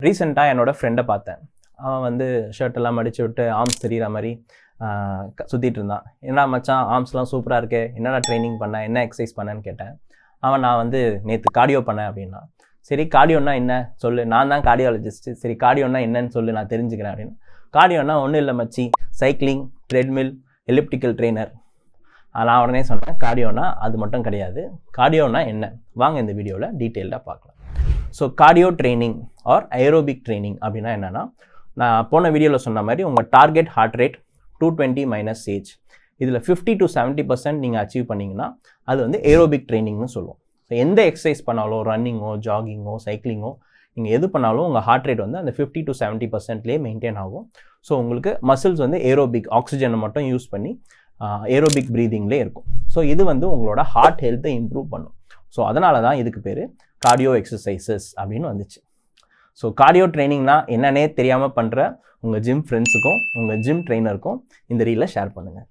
ரீசெண்டாக என்னோடய ஃப்ரெண்டை பார்த்தேன். அவன் வந்து ஷர்ட்டெல்லாம் மடித்து விட்டு ஆர்ம்ஸ் தெரிகிற மாதிரி சுற்றிட்டு இருந்தான். என்னடா மச்சான் ஆர்ம்ஸ்லாம் சூப்பராக இருக்கே, என்னடா ட்ரைனிங் பண்ண, என்ன எக்ஸசைஸ் பண்ணேன்னு கேட்டேன். அவன் நான் வந்து நேற்று கார்டியோ பண்ணேன் அப்படின்னா. சரி கார்டியோன்னா என்ன சொல்லு, நான் தான் கார்டியாலஜிஸ்ட்டு, சரி கார்டியோன்னா என்னன்னு சொல்லு, நான் தெரிஞ்சுக்கிறேன் அப்படின்னு. கார்டியோன்னா ஒன்றும் இல்லை மச்சி, சைக்கிளிங், ட்ரெட்மில், எலிப்டிக்கல் ட்ரெயினர். நான் உடனே சொன்னேன் கார்டியோனா அது மட்டும் கிடையாது. கார்டியோனா என்ன, வாங்க இந்த வீடியோவில் டீட்டெயிலாக பார்க்கலாம். So cardio training or aerobic training அப்படின்னா என்னென்னா, நான் போன வீடியோவில் சொன்ன மாதிரி உங்கள் target heart rate 220 minus age, இதில் 50 to 70% நீங்கள் அச்சீவ் பண்ணிங்கன்னா அது வந்து ஏரோபிக் ட்ரைனிங்னு சொல்லுவோம். ஸோ எந்த எக்ஸசைஸ் பண்ணாலும், ரன்னிங்கோ, ஜாகிங்கோ, சைக்கிளிங்கோ, நீங்கள் எது பண்ணாலும் உங்கள் ஹார்ட் ரேட் வந்து அந்த 50 to 70%லேயே மெயின்டைன் ஆகும். ஸோ உங்களுக்கு மசில்ஸ் வந்து ஏரோபிக் ஆக்சிஜனை மட்டும் யூஸ் பண்ணி ஏரோபிக் ப்ரீதிங்லேயே இருக்கும். ஸோ இது வந்து உங்களோட ஹார்ட் ஹெல்த்தை இம்ப்ரூவ் பண்ணும். ஸோ அதனால தான் இதுக்கு பேர் கார்டியோ எக்ஸசைசஸ் அப்படின்னு வந்துச்சு. ஸோ கார்டியோ ட்ரைனிங்னா என்னன்னே தெரியாமல் பண்ணுற உங்கள் ஜிம் ஃப்ரெண்ட்ஸுக்கும் உங்கள் ஜிம் ட்ரெயினருக்கும் இந்த ரீலை ஷேர் பண்ணுங்கள்.